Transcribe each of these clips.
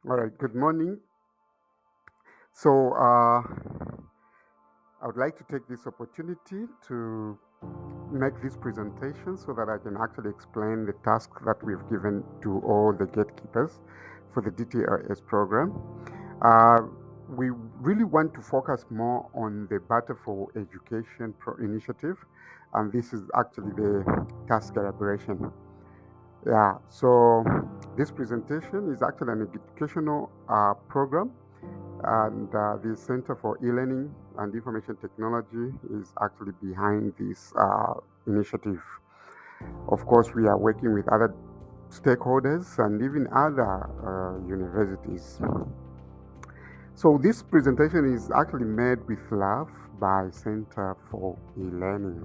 All right, good morning. So, I would like to take this opportunity to make this presentation so that I can actually explain the task that we've given to all the gatekeepers for the DTRS program. Uh, we really want to focus more on the Battle for Education initiative, and this is actually the task elaboration. Yeah, so this presentation is actually an educational program, and the Center for E-Learning and Information Technology is actually behind this initiative. Of course, we are working with other stakeholders and even other universities. So this presentation is actually made with love by Center for E-Learning.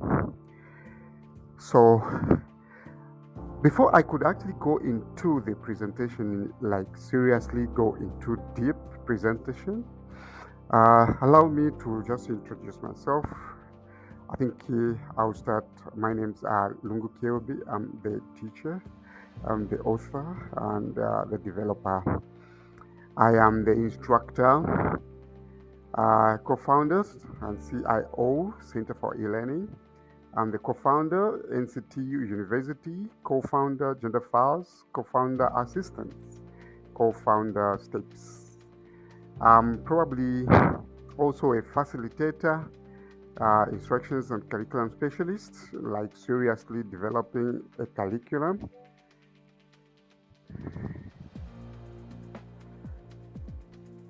So before I could actually go into the presentation, like seriously go into deep presentation, allow me to just introduce myself. I think I'll start. My name's Lungu Kiobi. I'm the teacher, I'm the author, and the developer. I am the instructor, co-founder and CIO, Center for E-Learning. I'm the co-founder, NCTU University, co-founder, Gender Files, co-founder, Assistants, co-founder, Steps. I'm probably also a facilitator, instructions and curriculum specialist, like seriously developing a curriculum.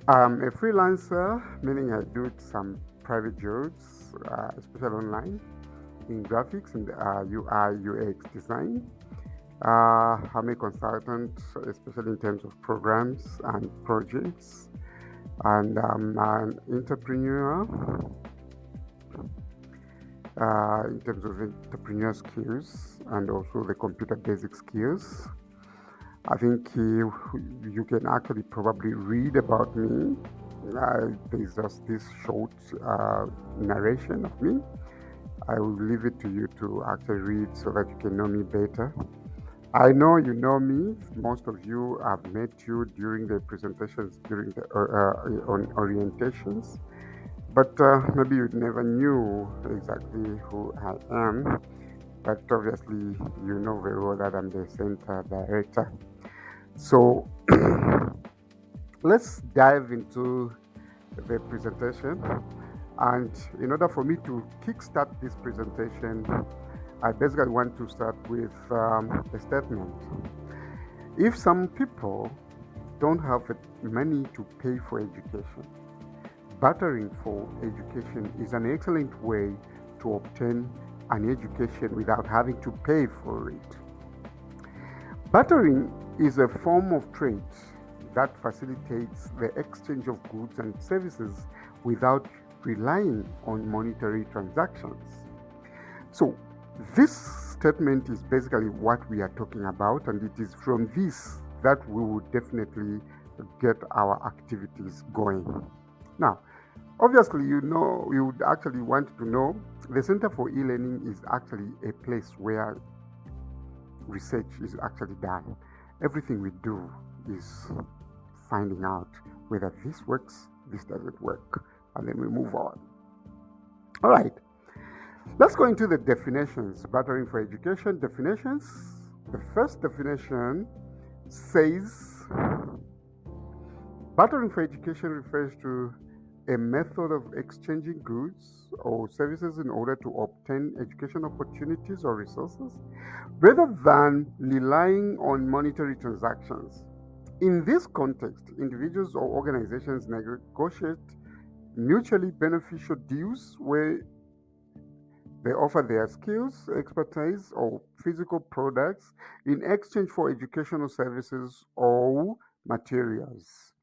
I'm a freelancer, meaning I do some private jobs, especially online, in graphics and UI, UX design. I'm a consultant, especially in terms of programs and projects. And I'm an entrepreneur in terms of entrepreneur skills and also the computer basic skills. I think you can actually probably read about me. There's just this short narration of me. I will leave it to you to actually read so that you can know me better. I know you know me. Most of you have met you during the presentations, during the on orientations, but maybe you never knew exactly who I am. But obviously, you know very well that I'm the center director. So let's dive into the presentation. And in order for me to kickstart this presentation, I basically want to start with a statement. If some people don't have money to pay for education, bartering for education is an excellent way to obtain an education without having to pay for it. Bartering is a form of trade that facilitates the exchange of goods and services without relying on monetary transactions. So, this statement is basically what we are talking about, and it is from this that we will definitely get our activities going. Now, obviously, you would actually want to know the Center for E-Learning is actually a place where research is actually done. Everything we do is finding out whether this works, this doesn't work, and then we move on. All right, let's go into the definitions. Bartering for education definitions. The first definition says bartering for education refers to a method of exchanging goods or services in order to obtain education opportunities or resources rather than relying on monetary transactions. In this context, individuals or organizations negotiate mutually beneficial deals where they offer their skills, expertise, or physical products in exchange for educational services or materials.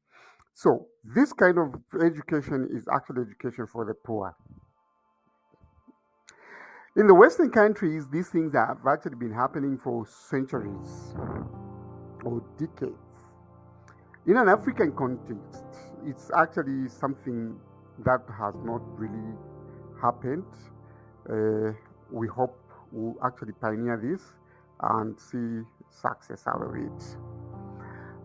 So, this kind of education is actually education for the poor. In the Western countries, these things have actually been happening for centuries or decades. In an African context, it's actually something that has not really happened. Uh, we hope we'll actually pioneer this and see success out of it.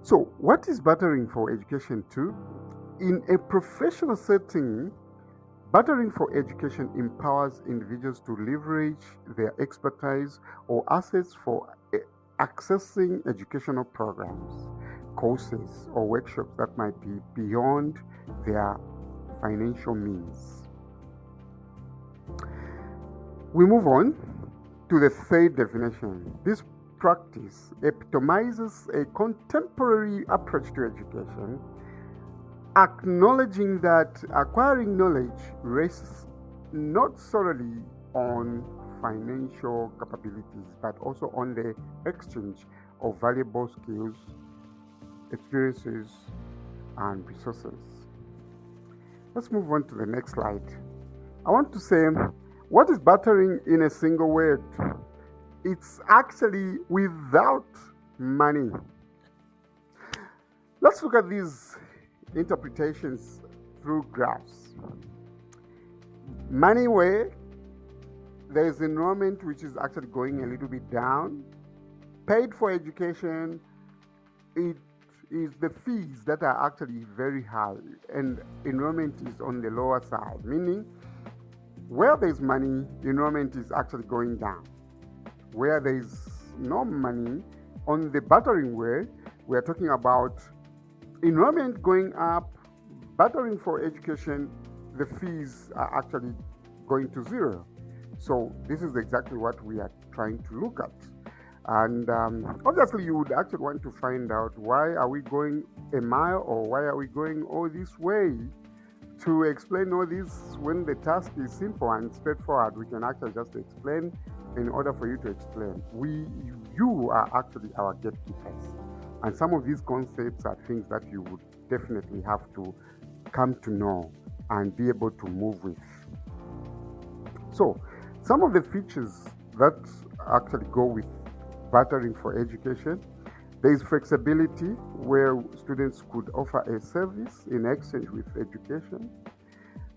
So, what is bartering for education too? In a professional setting, bartering for education empowers individuals to leverage their expertise or assets for accessing educational programs, courses, or workshops that might be beyond their financial means. We move on to the third definition. This practice epitomizes a contemporary approach to education, acknowledging that acquiring knowledge rests not solely on financial capabilities but also on the exchange of valuable skills, experiences, and resources. Let's move on to the next slide. I want to say, what is bartering in a single word? It's actually without money. Let's look at these interpretations through graphs. Money where there is enrollment which is actually going a little bit down. Paid for education, it is the fees that are actually very high, and enrollment is on the lower side, meaning where there's money, enrollment is actually going down. Where there's no money, on the bartering way, we're talking about enrollment going up, bartering for education, the fees are actually going to zero. So this is exactly what we are trying to look at. And obviously you would actually want to find out, why are we going a mile, or why are we going all this way to explain all this when the task is simple and straightforward? We can actually just explain in order for you to explain. You are actually our gatekeepers. And some of these concepts are things that you would definitely have to come to know and be able to move with. So, some of the features that actually go with bartering for education: there is flexibility, where students could offer a service in exchange with education.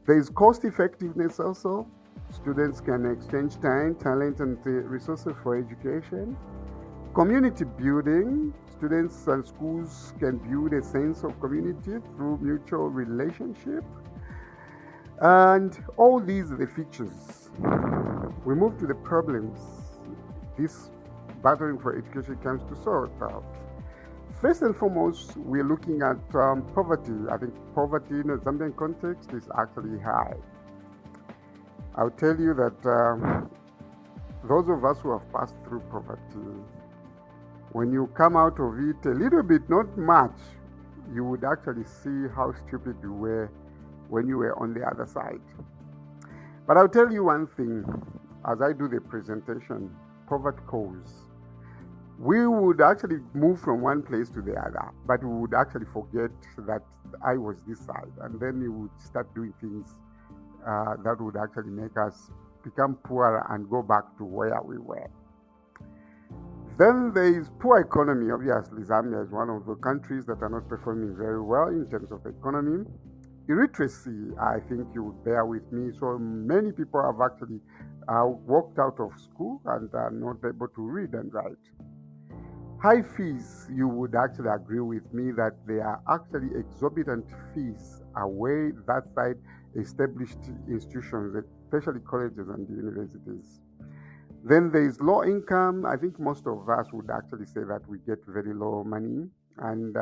There is cost effectiveness also. Students can exchange time, talent, and resources for education. Community building. Students and schools can build a sense of community through mutual relationship. And all these are the features. We move to the problems this bartering for education comes to sort out. First and foremost, we're looking at poverty. I think poverty in a Zambian context is actually high. I'll tell you that those of us who have passed through poverty, when you come out of it a little bit, not much, you would actually see how stupid you were when you were on the other side. But I'll tell you one thing, as I do the presentation, poverty cause. We would actually move from one place to the other, but we would actually forget that I was this side, and then we would start doing things that would actually make us become poorer and go back to where we were. Then there is poor economy. Obviously, Zambia is one of the countries that are not performing very well in terms of economy. Illiteracy, I think you would bear with me. So many people have actually walked out of school and are not able to read and write. High fees, you would actually agree with me that they are actually exorbitant fees away that side established institutions, especially colleges and universities. Then there is low income. I think most of us would actually say that we get very low money. And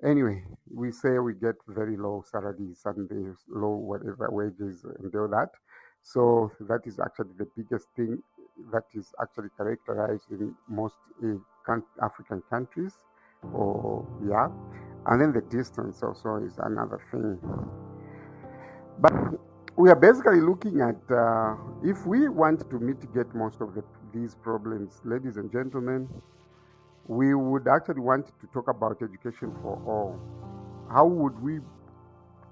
anyway, we say we get very low salaries and there's low whatever wages and all that. So that is actually the biggest thing that is actually characterized in most African countries. Or yeah, and then the distance also is another thing. But we are basically looking at if we want to mitigate most of these problems, ladies and gentlemen, we would actually want to talk about education for all. How would we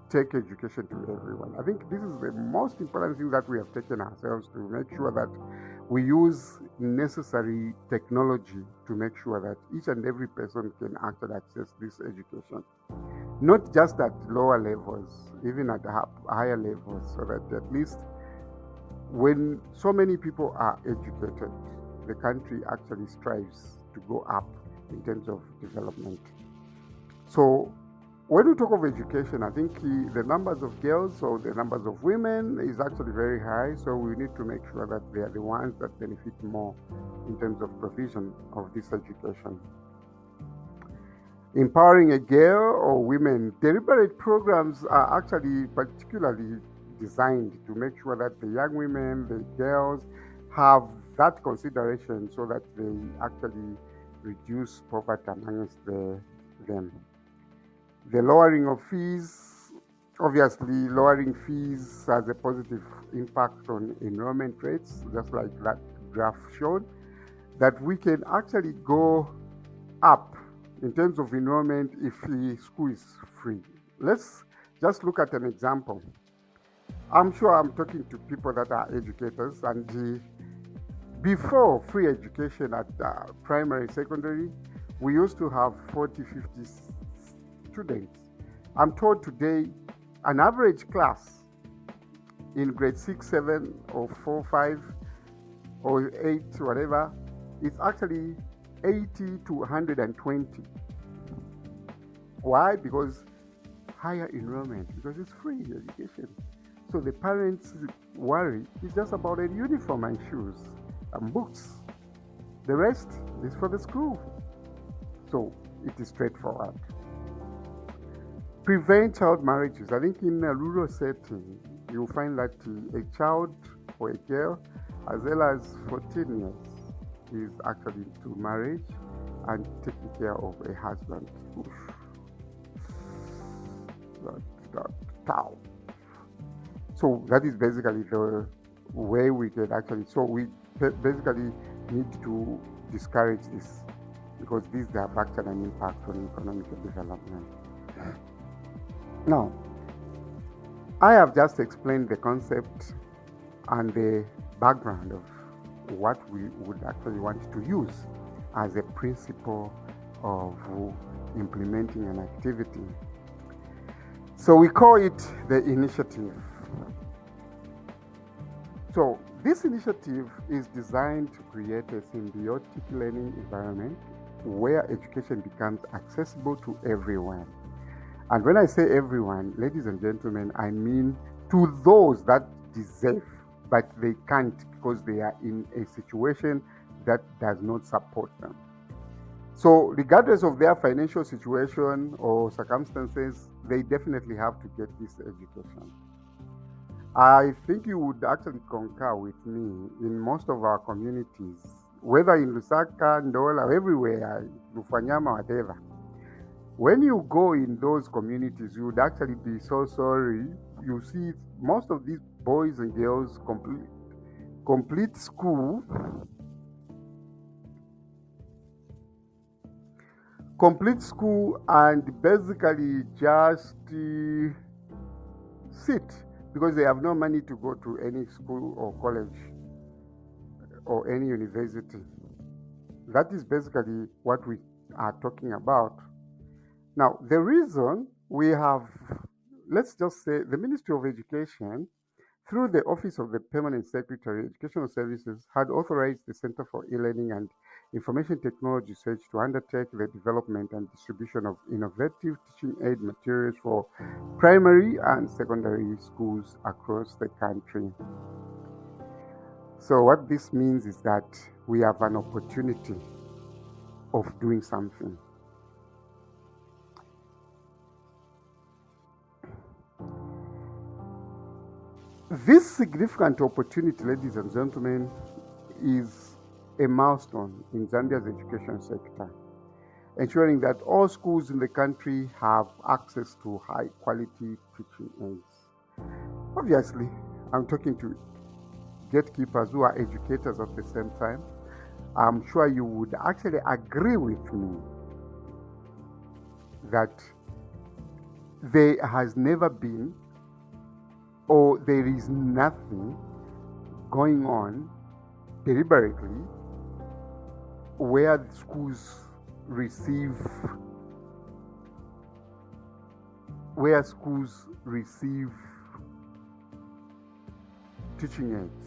take education to everyone? I think this is the most important thing that we have taken ourselves to make sure that we use necessary technology to make sure that each and every person can actually access this education. Not just at lower levels, even at higher levels, so that at least when so many people are educated, the country actually strives to go up in terms of development. So when we talk of education, I think the numbers of girls or the numbers of women is actually very high. So we need to make sure that they are the ones that benefit more in terms of provision of this education. Empowering a girl or women, deliberate programs are actually particularly designed to make sure that the young women, the girls, have that consideration so that they actually reduce poverty amongst them. The lowering of fees, obviously, lowering fees has a positive impact on enrollment rates, just like that graph showed, that we can actually go up in terms of enrollment if the school is free. Let's just look at an example. I'm sure I'm talking to people that are educators, and before free education at primary, secondary, we used to have 40, 50 students. I'm told today an average class in grade 6, 7, or 4, 5, or 8, whatever, it's actually 80 to 120. Why? Because higher enrollment, because it's free education. So the parents' worry is just about a uniform and shoes and books. The rest is for the school. So it is straightforward. Prevent child marriages. I think in a rural setting, you'll find that a child or a girl, as well as 14 years, is actually into marriage and taking care of a husband. So that is basically the way we can actually. So we basically need to discourage this because these have actually an impact on economic development. Now, I have just explained the concept and the background of what we would actually want to use as a principle of implementing an activity. So we call it the initiative. So this initiative is designed to create a symbiotic learning environment where education becomes accessible to everyone. And when I say everyone, ladies and gentlemen, I mean to those that deserve, but they can't because they are in a situation that does not support them. So regardless of their financial situation or circumstances, they definitely have to get this education. I think you would actually concur with me in most of our communities, whether in Lusaka, Ndola, everywhere, Lufanyama, whatever. When you go in those communities, you would actually be so sorry. You see most of these boys and girls complete school, and basically just sit because they have no money to go to any school or college or any university. That is basically what we are talking about. Now, the reason we have, let's just say, the Ministry of Education, through the Office of the Permanent Secretary, Educational Services, had authorized the Center for E-Learning and Information Technology Research to undertake the development and distribution of innovative teaching aid materials for primary and secondary schools across the country. So what this means is that we have an opportunity of doing something. This significant opportunity, ladies and gentlemen, is a milestone in Zambia's education sector, ensuring that all schools in the country have access to high quality teaching aids. Obviously, I'm talking to gatekeepers who are educators at the same time. I'm sure you would actually agree with me that there has never been or there is nothing going on deliberately where schools receive teaching aids.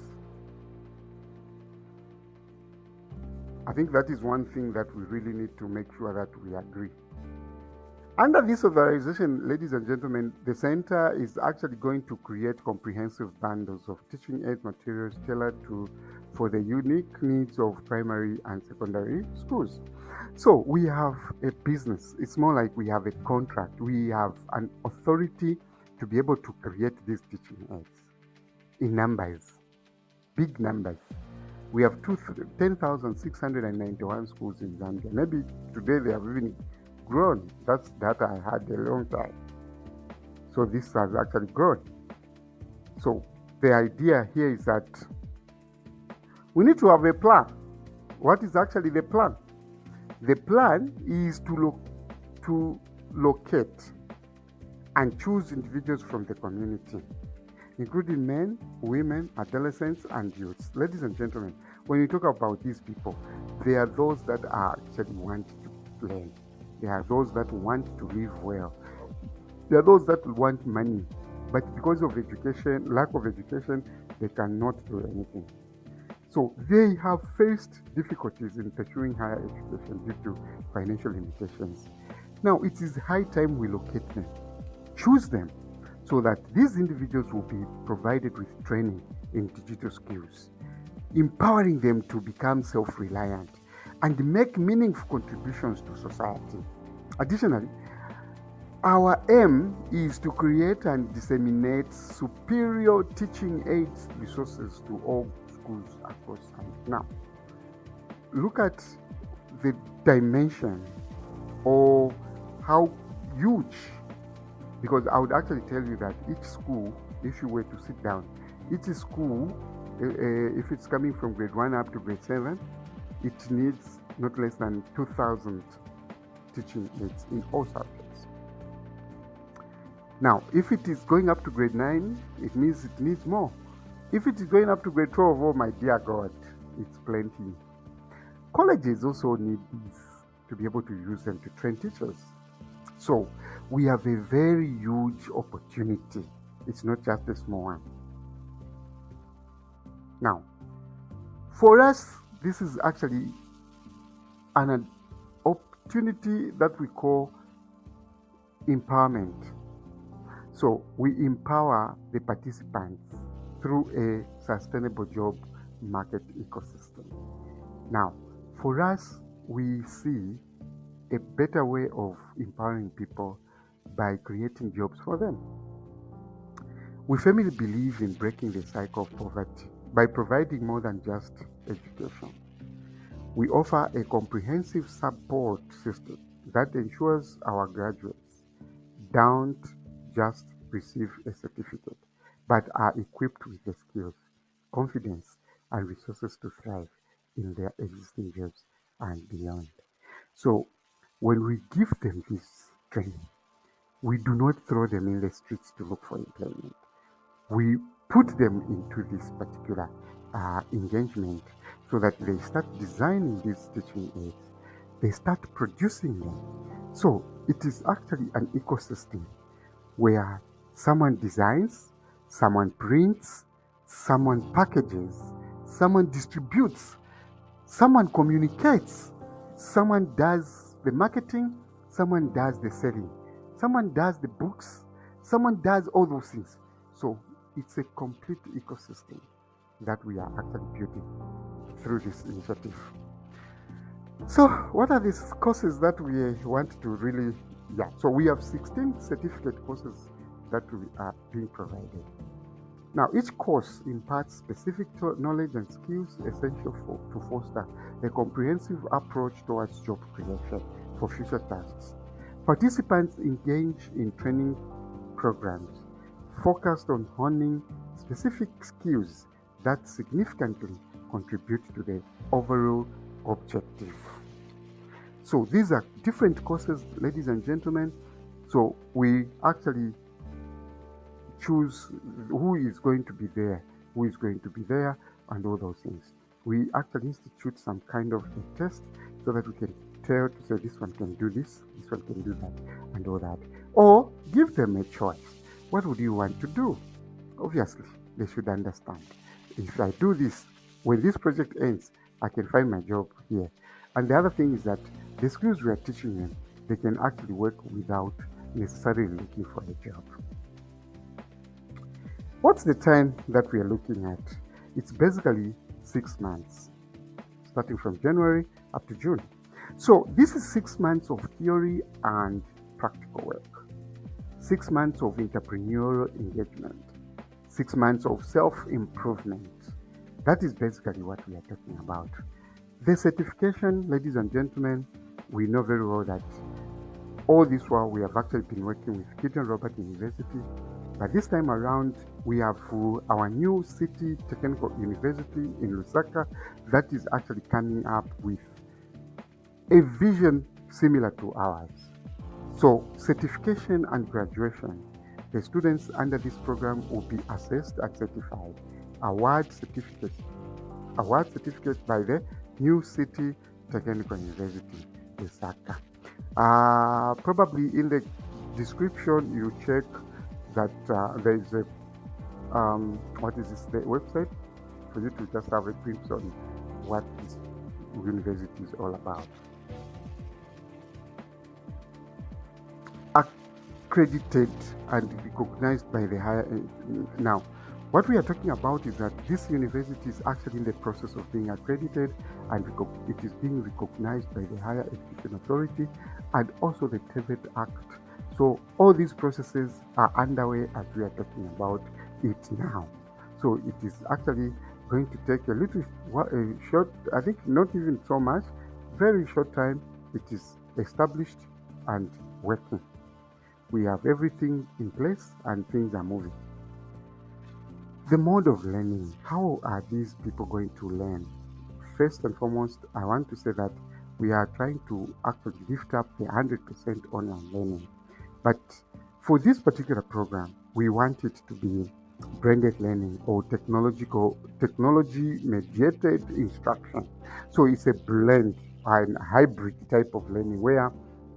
I think that is one thing that we really need to make sure that we agree. Under this authorization, ladies and gentlemen, the center is actually going to create comprehensive bundles of teaching aid materials tailored for the unique needs of primary and secondary schools. So we have a business. It's more like we have a contract. We have an authority to be able to create these teaching aids in numbers, big numbers. We have 10,691 schools in Zambia. Maybe today they have even grown. That's data I had a long time. So this has actually grown. So the idea here is that we need to have a plan. What is actually the plan? The plan is to locate and choose individuals from the community, including men, women, adolescents, and youths. Ladies and gentlemen, when you talk about these people, they are those that are actually want to learn. They are those that want to live well. They are those that want money, but because of lack of education, they cannot do anything. So they have faced difficulties in pursuing higher education due to financial limitations. Now it is high time we locate them, choose them, so that these individuals will be provided with training in digital skills, empowering them to become self-reliant and make meaningful contributions to society. Additionally, our aim is to create and disseminate superior teaching aids resources to all schools across Zambia. Now, look at the dimension or how huge, because I would actually tell you that each school, if you were to sit down, each school, if it's coming from grade 1 up to grade 7, it needs not less than 2,000 teaching aids in all subjects. Now, if it is going up to grade 9, it means it needs more. If it is going up to grade 12, oh my dear God, it's plenty. Colleges also need these to be able to use them to train teachers. So we have a very huge opportunity. It's not just a small one. Now, for us, this is actually an opportunity that we call empowerment. So we empower the participants through a sustainable job market ecosystem. Now, for us, we see a better way of empowering people by creating jobs for them. We firmly believe in breaking the cycle of poverty by providing more than just education. We offer a comprehensive support system that ensures our graduates don't just receive a certificate, but are equipped with the skills, confidence, and resources to thrive in their existing jobs and beyond. So, when we give them this training, we do not throw them in the streets to look for employment. We put them into this particular engagement so that they start designing these teaching aids, they start producing them. So it is actually an ecosystem where someone designs, someone prints, someone packages, someone distributes, someone communicates, someone does the marketing, someone does the selling, someone does the books, someone does all those things. So it's a complete ecosystem that we are actually building through this initiative. So what are these courses that we want to really, so we have 16 certificate courses that we are being provided. Now, each course imparts specific knowledge and skills essential to foster a comprehensive approach towards job creation for future tasks. Participants engage in training programs focused on honing specific skills that significantly contribute to the overall objective. So these are different courses, ladies and gentlemen. So we actually choose who is going to be there, and all those things. We actually institute some kind of a test so that we can tell to say this one can do this one can do that, and all that. Or give them a choice. What would you want to do? Obviously, they should understand. If I do this, when this project ends, I can find my job here. And the other thing is that the skills we are teaching them, they can actually work without necessarily looking for a job. What's the time that we are looking at? It's basically 6 months, starting from January up to June. So this is 6 months of theory and practical work, 6 months of entrepreneurial engagement, 6 months of self-improvement. That is basically what we are talking about. The certification, ladies and gentlemen, we know very well that all this while we have actually been working with Gideon Robert University, but this time around we have our new city technical university in Lusaka that is actually coming up with a vision similar to ours. So certification and graduation, the students under this program will be assessed and certified. Award certificate by the New City Technical University, Lusaka. Probably in the description you check that there is a the website for you to just have a glimpse on what this university is all about. Accredited and recognized by the higher. Now, what we are talking about is that this university is actually in the process of being accredited, and it is being recognized by the Higher Education Authority and also the TVET Act. So all these processes are underway as we are talking about it now. So it is actually going to take a short, I think not even so much, very short time. It is established and working. We have everything in place and things are moving. The mode of learning, how are these people going to learn? First and foremost, I want to say that we are trying to actually lift up the 100% online learning. But for this particular program, we want it to be blended learning or technology mediated instruction. So it's a blend and hybrid type of learning where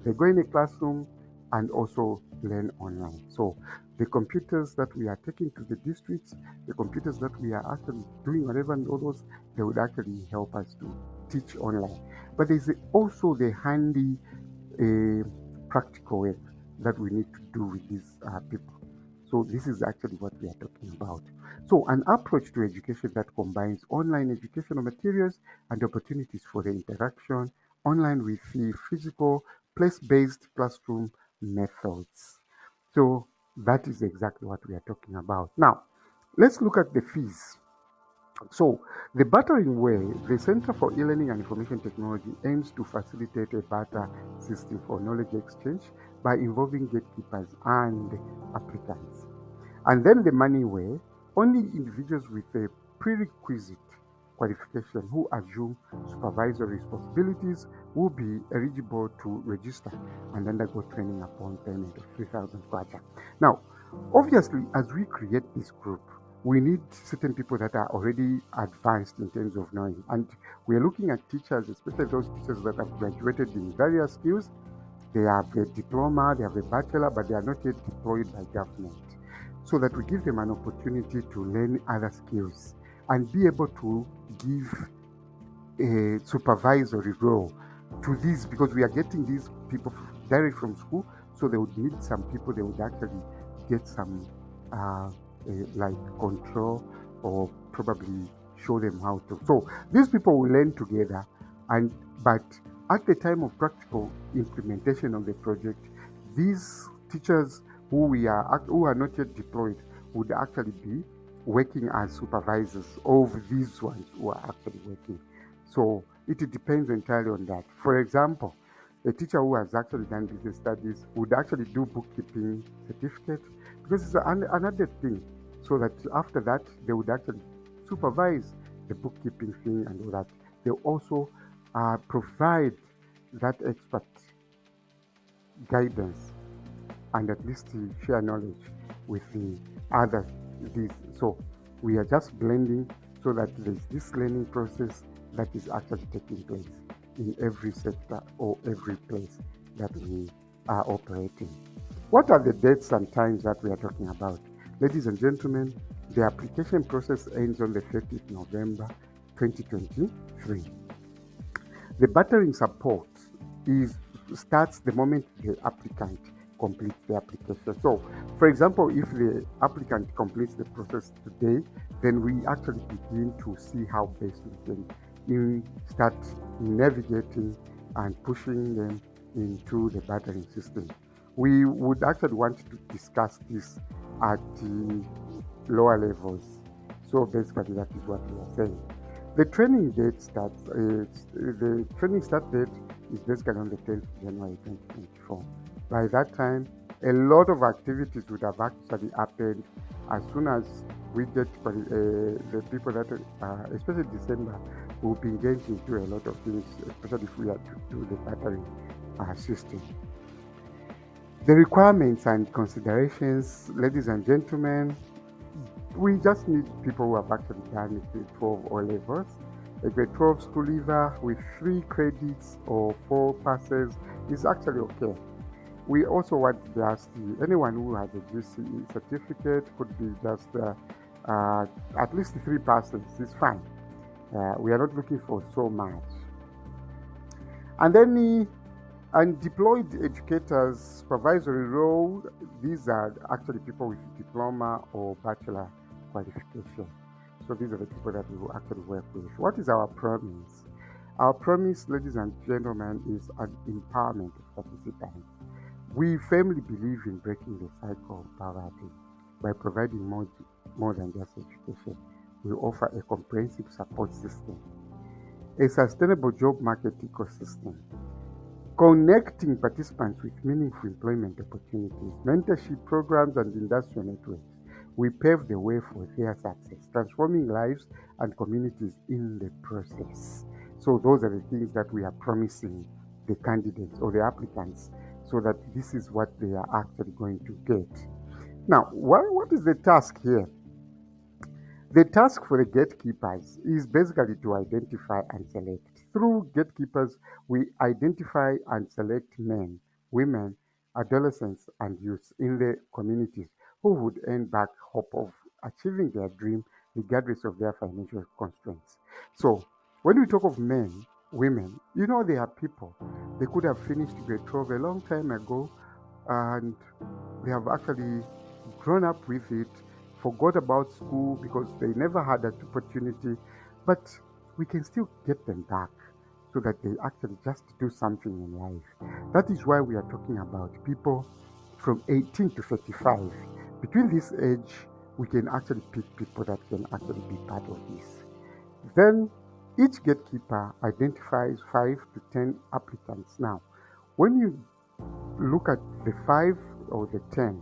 they go in a classroom and also learn online. So the computers that we are taking to the districts, the computers that we are actually doing whatever and all those, they would actually help us to teach online. But there's also the handy practical work that we need to do with these people. So this is actually what we are talking about. So an approach to education that combines online educational materials and opportunities for the interaction online with the physical place-based classroom methods. So that is exactly what we are talking about. Now, let's look at the fees. So, the bartering way, the Center for E-Learning and Information Technology aims to facilitate a barter system for knowledge exchange by involving gatekeepers and applicants. And then the money way, only individuals with a prerequisite qualification who assume supervisory responsibilities will be eligible to register and undergo training upon payment of 3,000 kwacha. Now, obviously, as we create this group, we need certain people that are already advanced in terms of knowing. And we are looking at teachers, especially those teachers that have graduated in various skills. They have a diploma, they have a bachelor, but they are not yet deployed by government. So that we give them an opportunity to learn other skills and be able to give a supervisory role to these, because we are getting these people direct from school, so they would need some people, they would actually get some like control or probably show them how to. So these people will learn together, but at the time of practical implementation of the project, these teachers who are not yet deployed would actually be working as supervisors of these ones who are actually working. So it depends entirely on that. For example, a teacher who has actually done business studies would actually do bookkeeping certificate, because it's another thing, so that after that they would actually supervise the bookkeeping thing and all that. They also provide that expert guidance and at least share knowledge with the other. So we are just blending so that there's this learning process that is actually taking place in every sector or every place that we are operating. What are the dates and times that we are talking about? Ladies and gentlemen, the application process ends on the 30th November 2023. The bartering support starts the moment the applicant completes the application. So, for example, if the applicant completes the process today, then we actually begin to see how best we can start navigating and pushing them into the bartering system. We would actually want to discuss this at the lower levels. So basically, that is what we are saying. The training date starts. The training start date is basically on the 10th of January 2024. By that time, a lot of activities would have actually happened. As soon as we get the people that, especially December, will be engaged into a lot of things, especially if we are to do the bartering system. The requirements and considerations, ladies and gentlemen, we just need people who have actually done grade 12 or levels. A grade 12 school leaver with 3 credits or 4 passes is actually okay. We also want just anyone who has a GCE certificate, could be just at least 3 passes is fine. We are not looking for so much. And then deployed educators, supervisory role, these are actually people with diploma or bachelor qualification. So these are the people that we will actually work with. What is our promise? Our promise, ladies and gentlemen, is an empowerment of participants. We firmly believe in breaking the cycle of poverty by providing more than just education. We offer a comprehensive support system, a sustainable job market ecosystem, connecting participants with meaningful employment opportunities, mentorship programs, and industrial networks. We pave the way for their success, transforming lives and communities in the process. So those are the things that we are promising the candidates or the applicants, so that this is what they are actually going to get. Now, what is the task here? The task for the gatekeepers is basically to identify and select. Through gatekeepers, we identify and select men, women, adolescents, and youths in the communities who would earn back hope of achieving their dream regardless of their financial constraints. So, when we talk of men, women, they are people. They could have finished grade 12 a long time ago, and they have actually grown up with it, forgot about school because they never had that opportunity, but we can still get them back so that they actually just do something in life. That is why we are talking about people from 18 to 35. Between this age, we can actually pick people that can actually be part of this. Then each gatekeeper identifies 5 to 10 applicants. Now, when you look at the 5 or the 10,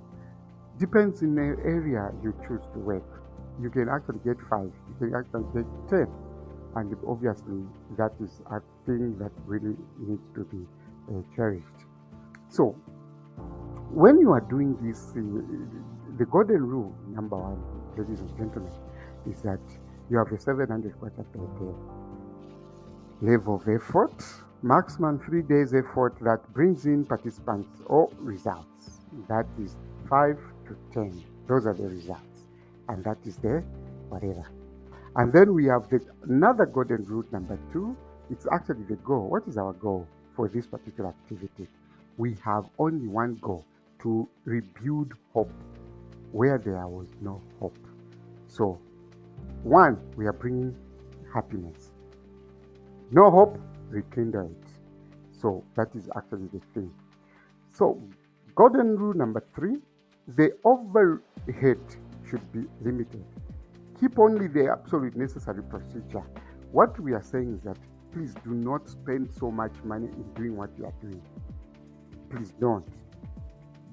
depends in the area you choose to work. You can actually get 5, you can actually get 10. And obviously, that is a thing that really needs to be cherished. So, when you are doing this, the golden rule, number 1, ladies and gentlemen, is that you have a 700 quarter per day level of effort, maximum 3 days effort that brings in participants or results. That is 5 to 10. Those are the results. And that is the whatever. And then we have another golden rule, number 2. It's actually the goal. What is our goal for this particular activity? We have only one goal: to rebuild hope where there was no hope. So, 1, we are bringing happiness. No hope, rekindle it. So that is actually the thing. So, golden rule number 3, the overhead should be limited. Keep only the absolute necessary procedure. What we are saying is that please do not spend so much money in doing what you are doing. Please don't.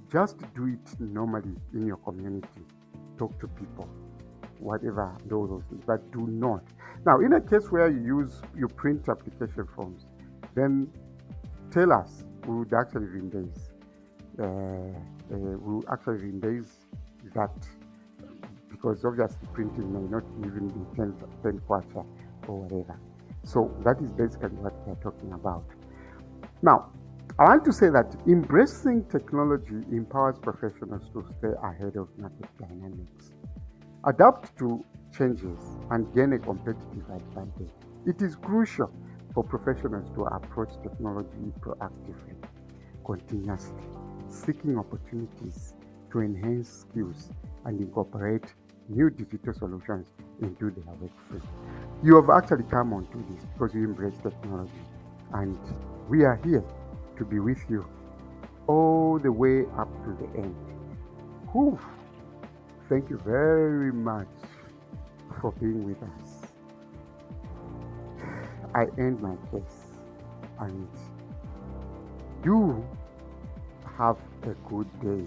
Just do it normally in your community. Talk to people, whatever, those things, but do not. Now, in a case where you print application forms, then tell us. We would actually reimburse. That, because obviously printing may not even be 10 quarter or whatever. So that is basically what we are talking about. Now, I want to say that embracing technology empowers professionals to stay ahead of market dynamics, adapt to changes and gain a competitive advantage. It is crucial for professionals to approach technology proactively, continuously, seeking opportunities to enhance skills and incorporate new digital solutions into their workflow. You have actually come onto this because you embrace technology, and we are here to be with you all the way up to the end. Whew. Thank you very much for being with us. I end my case, and you have a good day.